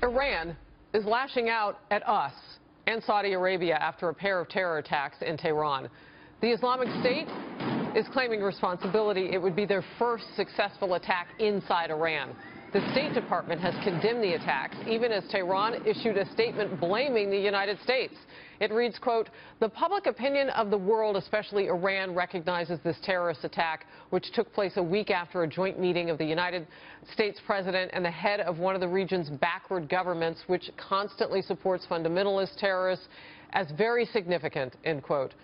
Iran is lashing out at us and Saudi Arabia after a pair of terror attacks in Tehran. The Islamic State is claiming responsibility. It would be their first successful attack inside Iran. The State Department has condemned the attacks, even as Tehran issued a statement blaming the United States. It reads, quote, "The public opinion of the world, especially Iran, recognizes this terrorist attack, which took place a week after a joint meeting of the United States president and the head of one of the region's backward governments, which constantly supports fundamentalist terrorists, as very significant," end quote.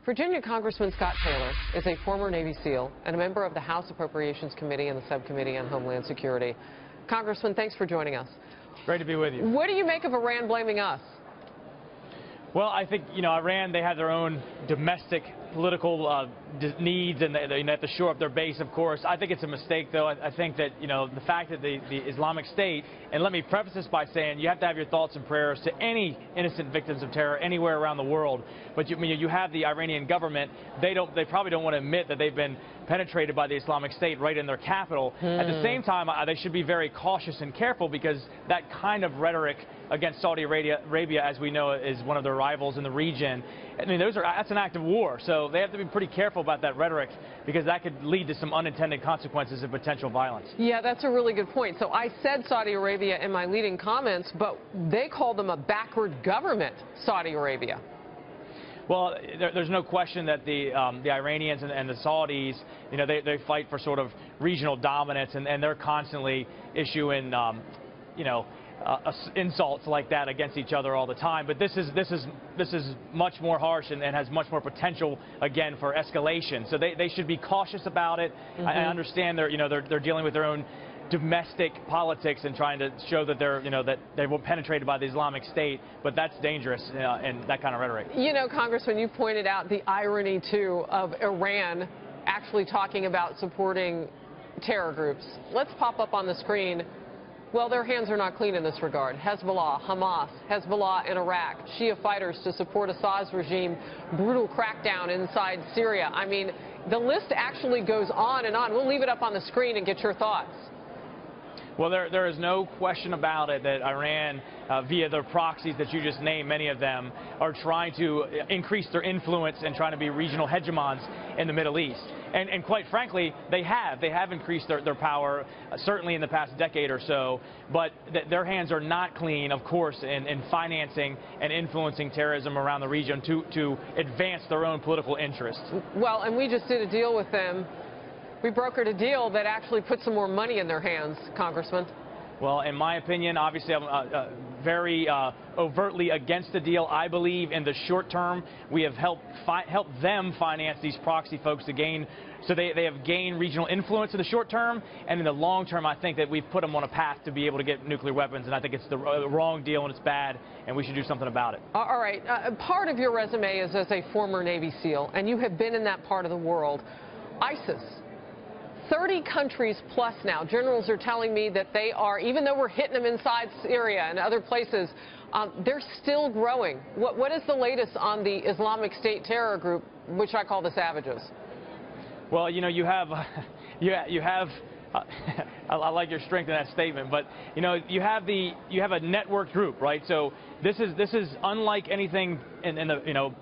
Virginia Congressman Scott Taylor is a former Navy SEAL and a member of the House Appropriations Committee and the Subcommittee on Homeland Security. Congressman, thanks for joining us. Great to be with you. What do you make of Iran blaming us? Well, I think, Iran, they have their own domestic political needs, and they have to shore up their base, of course. I think it's a mistake, though. I think that, the fact that the Islamic State, and let me preface this by saying you have to have your thoughts and prayers to any innocent victims of terror anywhere around the world. But you have the Iranian government. They probably don't want to admit that they've been penetrated by the Islamic State right in their capital. At the same time, they should be very cautious and careful, because that kind of rhetoric against Saudi Arabia, as we know, is one of their rivals in the region. I mean, that's an act of war, so they have to be pretty careful about that rhetoric, because that could lead to some unintended consequences of potential violence. Yeah, that's a really good point. So I said Saudi Arabia in my leading comments, but they called them a backward government, Saudi Arabia. Well, there's no question that the Iranians and the Saudis, they fight for sort of regional dominance, and they're constantly issuing, insults like that against each other all the time. But this is much more harsh and has much more potential, again, for escalation. So they should be cautious about it. I understand they're dealing with their own domestic politics and trying to show that that they were penetrated by the Islamic State, but that's dangerous, and that kind of rhetoric. Congressman, you pointed out the irony too of Iran actually talking about supporting terror groups. Let's pop up on the screen. Well, their hands are not clean in this regard. Hezbollah, Hamas, Hezbollah in Iraq, Shia fighters to support Assad's regime, brutal crackdown inside Syria. I mean, the list actually goes on and on. We'll leave it up on the screen and get your thoughts. Well, there is no question about it that Iran, via their proxies that you just named, many of them, are trying to increase their influence and trying to be regional hegemons in the Middle East. And quite frankly, they have increased their power, certainly in the past decade or so, but their hands are not clean, of course, in financing and influencing terrorism around the region to advance their own political interests. Well, and we just did a deal with them. We brokered a deal that actually put some more money in their hands, Congressman. Well, in my opinion, obviously I'm very overtly against the deal. I believe in the short term we have helped them finance these proxy folks to gain, so they have gained regional influence in the short term, and in the long term I think that we've put them on a path to be able to get nuclear weapons, and I think it's the wrong deal and it's bad, and we should do something about it. All right. Part of your resume is as a former Navy SEAL, and you have been in that part of the world. ISIS. 30 countries plus now. Generals are telling me that they are, even though we're hitting them inside Syria and other places, they're still growing. What is the latest on the Islamic State terror group, which I call the Savages? Well, you have I like your strength in that statement, but you have a network group, right? So this is unlike anything in the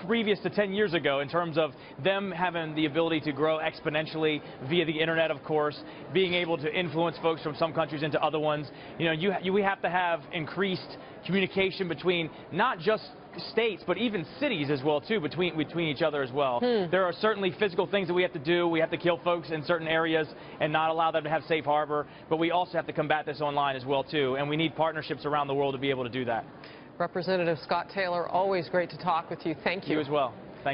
previous to 10 years ago, in terms of them having the ability to grow exponentially via the internet, of course, being able to influence folks from some countries into other ones. We have to have increased communication between not just states, but even cities as well, too, between each other as well. There are certainly physical things that we have to do. We have to kill folks in certain areas and not allow them to have safe harbor, but we also have to combat this online as well, too, and we need partnerships around the world to be able to do that. Representative Scott Taylor, always great to talk with you. Thank you. You as well.